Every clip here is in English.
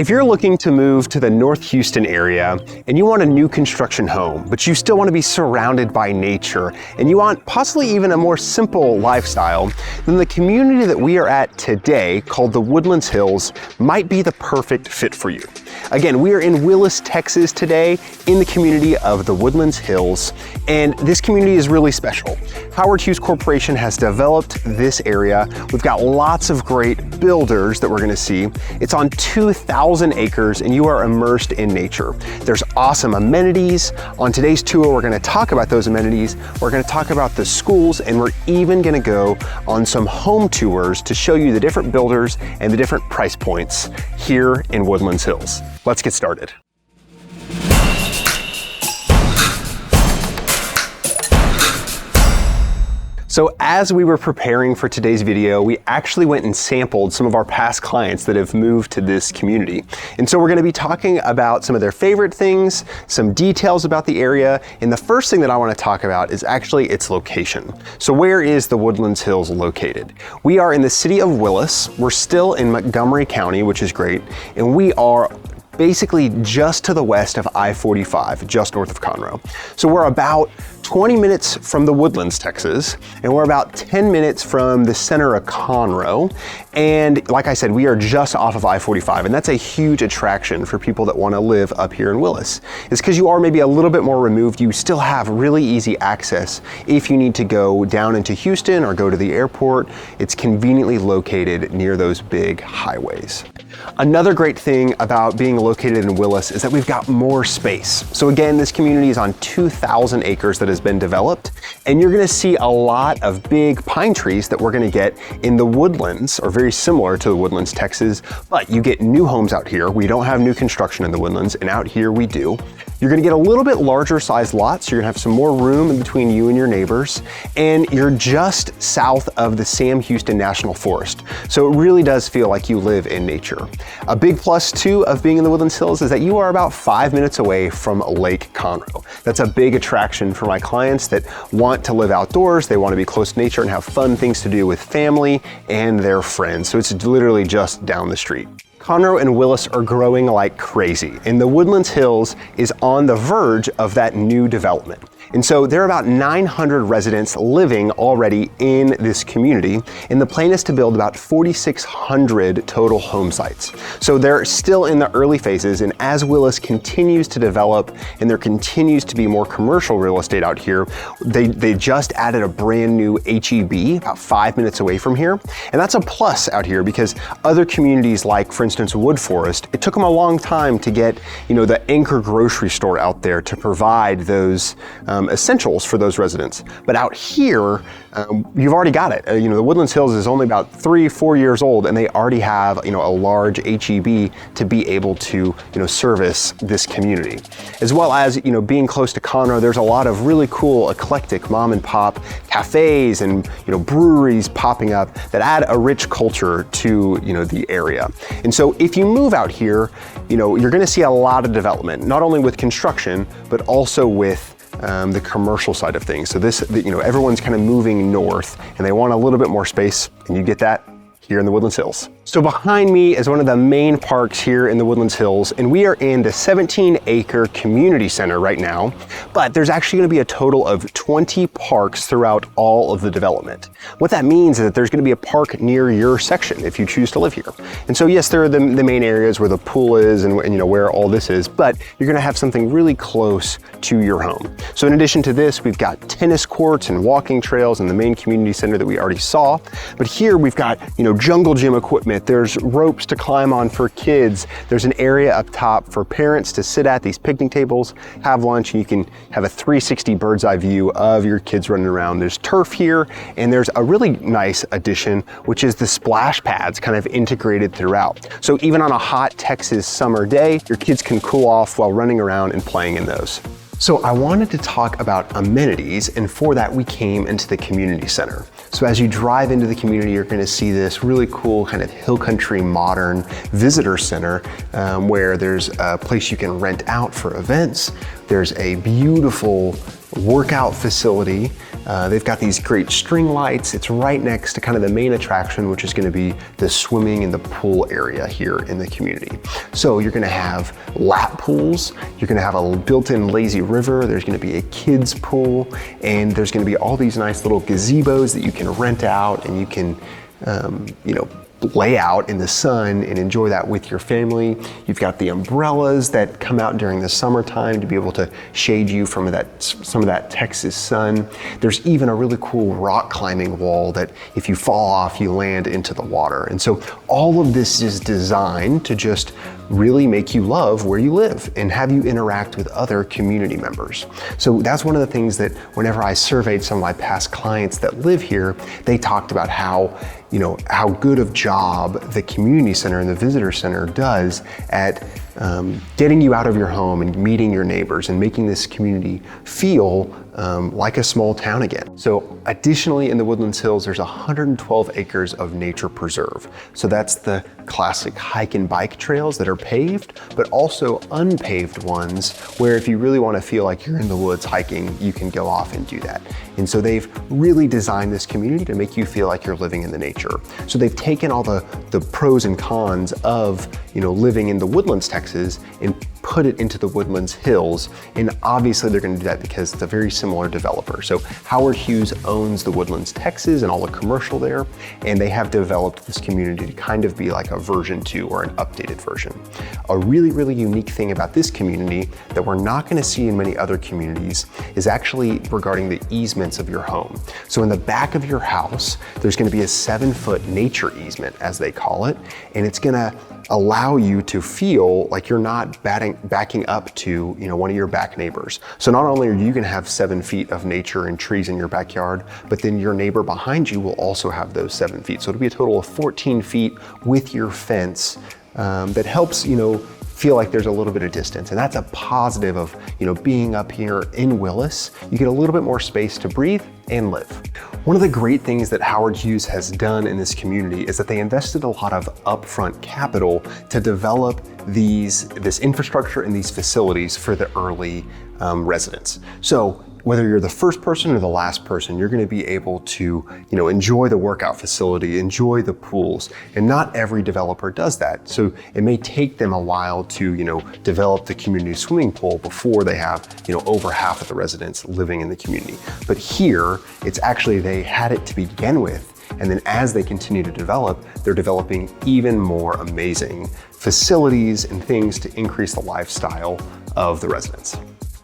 If you're looking to move to the North Houston area and you want a new construction home, but you still want to be surrounded by nature and you want possibly even a more simple lifestyle, then the community that we are at today, called the Woodlands Hills, might be the perfect fit for you. Again, we are in Willis, Texas today, in the community of the Woodlands Hills, and this community is really special. Howard Hughes Corporation has developed this area. We've got lots of great builders that we're going to see. It's on 2,000 acres and you are immersed in nature. There's awesome amenities. On today's tour, we're going to talk about those amenities. We're going to talk about the schools, and we're even going to go on some home tours to show you the different builders and the different price points here in Woodlands Hills. Let's get started. So as we were preparing for today's video, we actually went and sampled some of our past clients that have moved to this community. And so we're going to be talking about some of their favorite things, some details about the area, and the first thing that I want to talk about is actually its location. So where is the Woodlands Hills located? We are in the city of Willis. We're still in Montgomery County, which is great, and we are basically just to the west of I-45, just north of Conroe. So we're about 20 minutes from the Woodlands, Texas, and we're about 10 minutes from the center of Conroe. And like I said, we are just off of I-45, and that's a huge attraction for people that want to live up here in Willis. It's because you are maybe a little bit more removed. You still have really easy access if you need to go down into Houston or go to the airport. It's conveniently located near those big highways. Another great thing about being located in Willis is that we've got more space. So again, this community is on 2,000 acres that has been developed, and you're going to see a lot of big pine trees that we're going to get in the Woodlands, or very similar to the Woodlands, Texas, but you get new homes out here. We don't have new construction in the Woodlands, and out here we do. You're going to get a little bit larger size lots. You're going to have some more room in between you and your neighbors, and you're just south of the Sam Houston National Forest. So it really does feel like you live in nature. A big plus too of being in the Woodlands Hills is that you are about 5 minutes away from Lake Conroe. That's a big attraction for my clients that want to live outdoors. They want to be close to nature and have fun things to do with family and their friends. So it's literally just down the street. Conroe and Willis are growing like crazy, and the Woodlands Hills is on the verge of that new development. And so there are about 900 residents living already in this community, and the plan is to build about 4,600 total home sites. So they're still in the early phases, and as Willis continues to develop and there continues to be more commercial real estate out here, they just added a brand new H-E-B about 5 minutes away from here. And that's a plus out here because other communities like, for instance, Wood Forest, it took them a long time to get, the anchor grocery store out there to provide those essentials for those residents. But out here, you've already got it. The Woodlands Hills is only about 3-4 years old, and they already have, a large H-E-B to be able to, service this community. As well as, being close to Conroe, there's a lot of really cool, eclectic mom and pop cafes and, breweries popping up that add a rich culture to, the area. And so if you move out here, you're going to see a lot of development, not only with construction, but also with the commercial side of things. So everyone's kind of moving north and they want a little bit more space, and you get that here in the Woodlands Hills. So behind me is one of the main parks here in the Woodlands Hills, and we are in the 17-acre community center right now, but there's actually going to be a total of 20 parks throughout all of the development. What that means is that there's going to be a park near your section if you choose to live here. And so yes, there are the main areas where the pool is and where all this is, but you're going to have something really close to your home. So in addition to this, we've got tennis courts and walking trails in the main community center that we already saw, but here we've got, jungle gym equipment. There's ropes to climb on for kids. There's an area up top for parents to sit at these picnic tables, have lunch, and you can have a 360 bird's eye view of your kids running around. There's turf here, and there's a really nice addition, which is the splash pads kind of integrated throughout. So even on a hot Texas summer day, your kids can cool off while running around and playing in those. So I wanted to talk about amenities, and for that we came into the community center. So as you drive into the community, you're gonna see this really cool kind of hill country modern visitor center where there's a place you can rent out for events. There's a beautiful workout facility. They've got these great string lights. It's right next to kind of the main attraction, which is going to be the swimming and the pool area here in the community. So you're going to have lap pools. You're going to have a built-in lazy river. There's going to be a kids pool, and there's going to be all these nice little gazebos that you can rent out, and you can, lay out in the sun and enjoy that with your family. You've got the umbrellas that come out during the summertime to be able to shade you from some of that Texas sun. There's even a really cool rock climbing wall that if you fall off, you land into the water. And so all of this is designed to just really make you love where you live and have you interact with other community members. So that's one of the things that whenever I surveyed some of my past clients that live here, they talked about how good of job the community center and the visitor center does at getting you out of your home and meeting your neighbors and making this community feel like a small town again. So additionally, in the Woodlands Hills, there's 112 acres of nature preserve. So that's the classic hike and bike trails that are paved, but also unpaved ones where if you really want to feel like you're in the woods hiking, you can go off and do that. And so they've really designed this community to make you feel like you're living in the nature. So they've taken all the pros and cons of living in the Woodlands, Texas, and put it into the Woodlands Hills. And obviously they're going to do that because it's a very similar developer. So Howard Hughes owns the Woodlands, Texas, and all the commercial there. And they have developed this community to kind of be like a version 2 or an updated version. A really, really unique thing about this community that we're not going to see in many other communities is actually regarding the easements of your home. So in the back of your house, there's going to be a 7-foot nature easement, as they call it. And it's going to allow you to feel like you're not backing up to one of your back neighbors. So not only are you going to have 7 feet of nature and trees in your backyard, but then your neighbor behind you will also have those 7 feet. So it'll be a total of 14 feet with your fence that helps feel like there's a little bit of distance. And that's a positive of being up here in Willis. You get a little bit more space to breathe and live. One of the great things that Howard Hughes has done in this community is that they invested a lot of upfront capital to develop this infrastructure and these facilities for the early residents. So whether you're the first person or the last person, you're going to be able to, enjoy the workout facility, enjoy the pools. And not every developer does that. So it may take them a while to, develop the community swimming pool before they have, over half of the residents living in the community. But here, it's actually, they had it to begin with. And then as they continue to develop, they're developing even more amazing facilities and things to increase the lifestyle of the residents.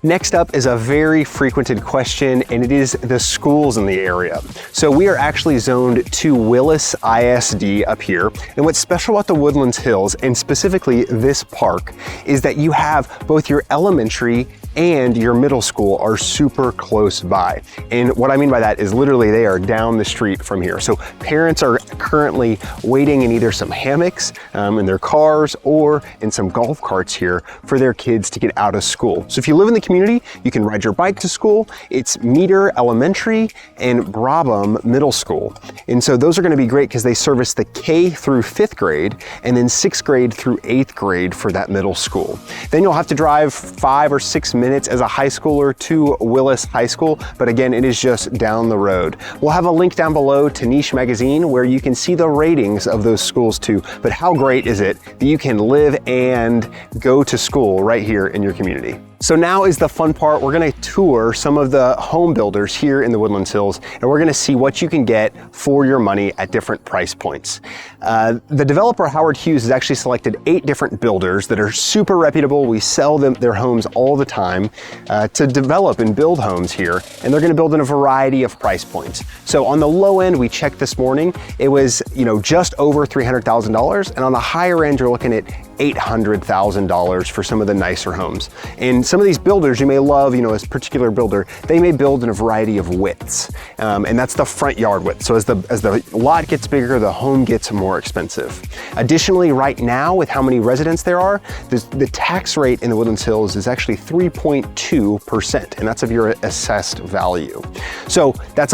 Next up is a very frequented question, and it is the schools in the area. So we are actually zoned to Willis ISD up here. And what's special about the Woodlands Hills, and specifically this park, is that you have both your elementary and your middle school are super close by. And what I mean by that is literally they are down the street from here. So parents are currently waiting in either some hammocks in their cars or in some golf carts here for their kids to get out of school. So if you live in the community, you can ride your bike to school. It's Meter Elementary and Brabham Middle School. And so those are going to be great because they service the K through 5th grade and then 6th grade through 8th grade for that middle school. Then you'll have to drive 5 or 6 minutes as a high schooler to Willis High School, but again, it is just down the road. We'll have a link down below to Niche Magazine where you can see the ratings of those schools too, but how great is it that you can live and go to school right here in your community? So now is the fun part. We're gonna tour some of the home builders here in the Woodlands Hills, and we're gonna see what you can get for your money at different price points. The developer, Howard Hughes, has actually selected 8 different builders that are super reputable. We sell them their homes all the time to develop and build homes here, and they're gonna build in a variety of price points. So on the low end, we checked this morning, it was just over $300,000, and on the higher end, you're looking at $800,000 for some of the nicer homes. And some of these builders you may love, as a particular builder, they may build in a variety of widths. And that's the front yard width. So as the lot gets bigger, the home gets more expensive. Additionally, right now, with how many residents there are, the tax rate in the Woodlands Hills is actually 3.2%, and that's of your assessed value. So that's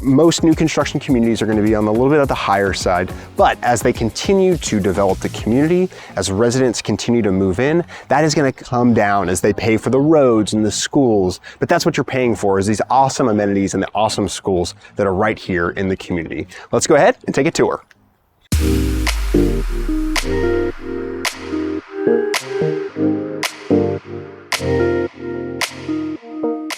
most new construction communities are going to be on a little bit of the higher side, but as they continue to develop the community, as residents continue to move in, that is going to come down as they pay for the roads and the schools. But that's what you're paying for, is these awesome amenities and the awesome schools that are right here in the community. Let's go ahead and take a tour.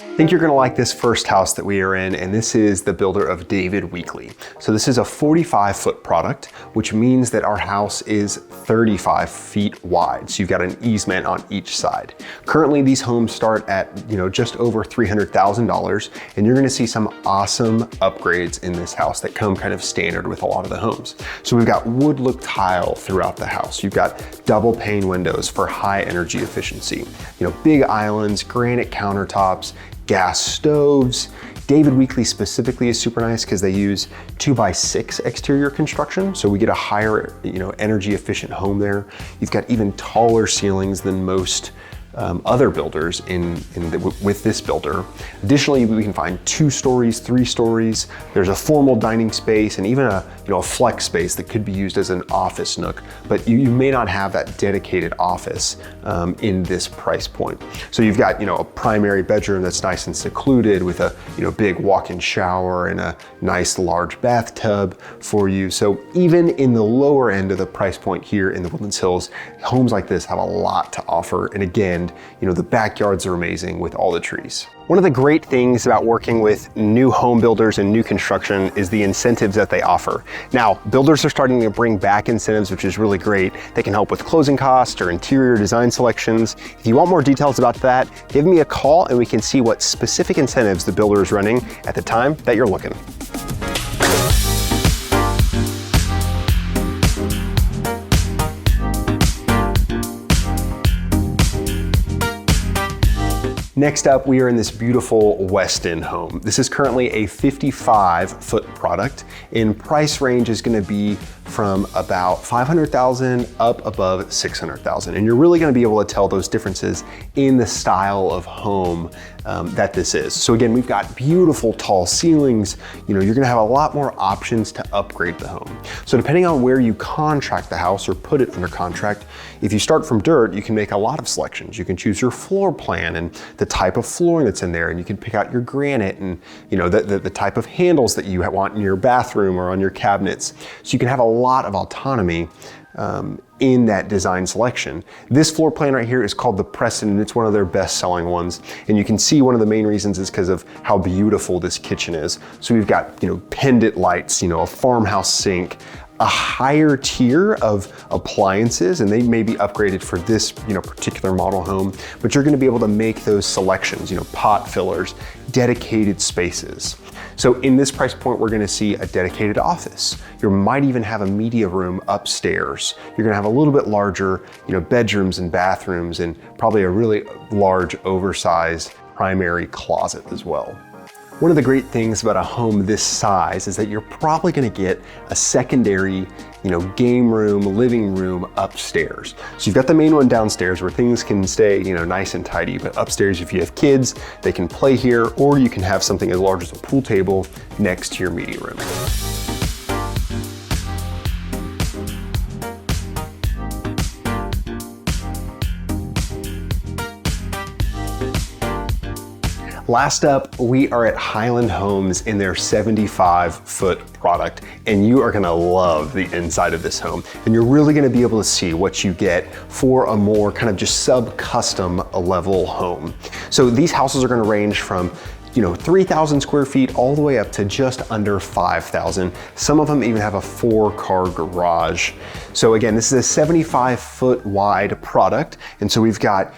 I think you're going to like this first house that we are in, and this is the builder of David Weekley. So this is a 45-foot product, which means that our house is 35 feet wide. So you've got an easement on each side. Currently, these homes start at just over $300,000, and you're going to see some awesome upgrades in this house that come kind of standard with a lot of the homes. So we've got wood look tile throughout the house. You've got double pane windows for high energy efficiency. Big islands, granite countertops, gas stoves. David Weekley specifically is super nice because they use 2x6 exterior construction. So we get a higher, energy efficient home there. You've got even taller ceilings than most other builders with this builder. Additionally, we can find 2 stories, 3 stories. There's a formal dining space and even a flex space that could be used as an office nook, but you may not have that dedicated office in this price point. So you've got a primary bedroom that's nice and secluded with a big walk-in shower and a nice large bathtub for you. So even in the lower end of the price point here in the Woodlands Hills, homes like this have a lot to offer. And again, the backyards are amazing with all the trees. One of the great things about working with new home builders and new construction is the incentives that they offer. Now, builders are starting to bring back incentives, which is really great. They can help with closing costs or interior design selections. If you want more details about that, give me a call and we can see what specific incentives the builder is running at the time that you're looking. Next up, we are in this beautiful Westin home. This is currently a 55-foot product, and price range is going to be from about $500,000 up above $600,000. And you're really going to be able to tell those differences in the style of home that this is. So again, we've got beautiful tall ceilings. You're going to have a lot more options to upgrade the home. So depending on where you contract the house or put it under contract, if you start from dirt, you can make a lot of selections. You can choose your floor plan and the type of flooring that's in there, and you can pick out your granite and the type of handles that you want in your bathroom or on your cabinets. So you can have a lot of autonomy in that design selection. This floor plan right here is called the Preston, and it's one of their best selling ones. And you can see one of the main reasons is because of how beautiful this kitchen is. So we've got, pendant lights, a farmhouse sink, a higher tier of appliances, and they may be upgraded for this particular model home, but you're going to be able to make those selections, pot fillers, dedicated spaces. So in this price point, we're going to see a dedicated office. You might even have a media room upstairs. You're going to have a little bit larger, bedrooms and bathrooms, and probably a really large, oversized primary closet as well. One of the great things about a home this size is that you're probably going to get a secondary, game room, living room upstairs. So you've got the main one downstairs where things can stay, nice and tidy, but upstairs, if you have kids, they can play here, or you can have something as large as a pool table next to your media room. Last up, we are at Highland Homes in their 75-foot product, and you are gonna love the inside of this home. And you're really gonna be able to see what you get for a more kind of just sub-custom level home. So these houses are gonna range from 3,000 square feet all the way up to just under 5,000. Some of them even have a 4-car garage. So again, this is a 75-foot wide product. And so we've got,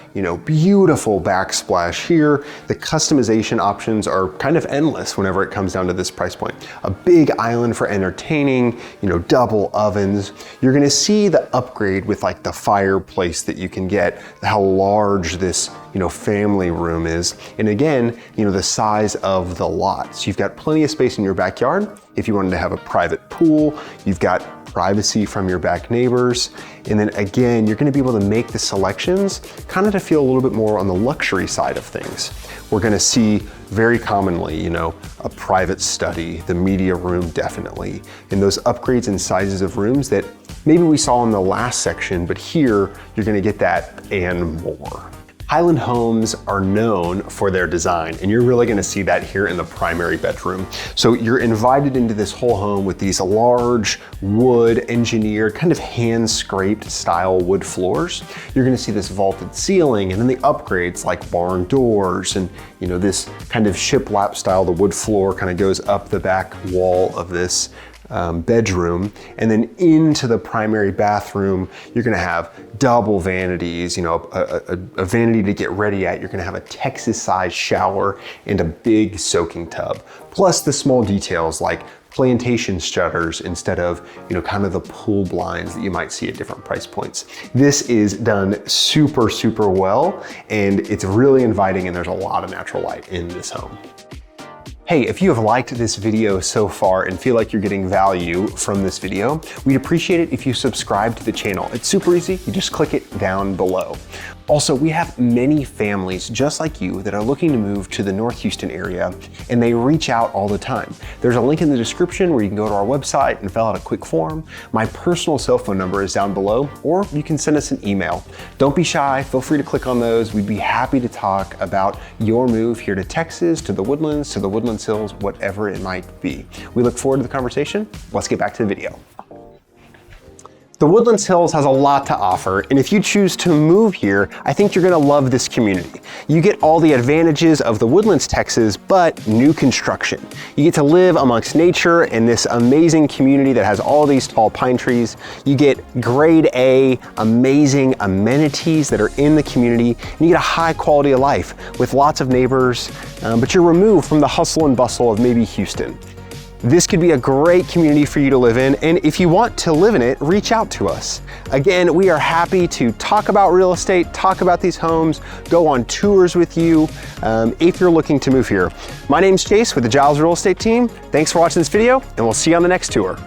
beautiful backsplash here. The customization options are kind of endless whenever it comes down to this price point. A big island for entertaining, double ovens. You're gonna see the upgrade with like the fireplace that you can get, how large this, family room is. And again, the size of the lot. So you've got plenty of space in your backyard. If you wanted to have a private pool, you've got privacy from your back neighbors. And then again, you're gonna be able to make the selections kind of to feel a little bit more on the luxury side of things. We're gonna see very commonly, a private study, the media room definitely, and those upgrades in sizes of rooms that maybe we saw in the last section, but here you're gonna get that and more. Highland homes are known for their design, and you're really gonna see that here in the primary bedroom. So you're invited into this whole home with these large wood engineered, kind of hand scraped style wood floors. You're gonna see this vaulted ceiling, and then the upgrades like barn doors and this kind of shiplap style, the wood floor kind of goes up the back wall of this bedroom, and then into the primary bathroom, you're gonna have double vanities, a vanity to get ready at. You're gonna have a Texas-sized shower and a big soaking tub, plus the small details like plantation shutters instead of, kind of the pool blinds that you might see at different price points. This is done super, super well, and it's really inviting, and there's a lot of natural light in this home. Hey, if you have liked this video so far and feel like you're getting value from this video, we'd appreciate it if you subscribe to the channel. It's super easy, you just click it down below. Also, we have many families just like you that are looking to move to the North Houston area, and they reach out all the time. There's a link in the description where you can go to our website and fill out a quick form. My personal cell phone number is down below, or you can send us an email. Don't be shy, feel free to click on those. We'd be happy to talk about your move here to Texas, to the Woodlands, Hills, whatever it might be. We look forward to the conversation. Let's get back to the video. The Woodlands Hills has a lot to offer, and if you choose to move here, I think you're gonna love this community. You get all the advantages of the Woodlands, Texas, but new construction. You get to live amongst nature in this amazing community that has all these tall pine trees. You get grade A, amazing amenities that are in the community, and you get a high quality of life with lots of neighbors, but you're removed from the hustle and bustle of maybe Houston. This could be a great community for you to live in, and if you want to live in it, reach out to us. Again, we are happy to talk about real estate, talk about these homes, go on tours with you if you're looking to move here. My name's Chase with the Giles Real Estate Team. Thanks for watching this video, and we'll see you on the next tour.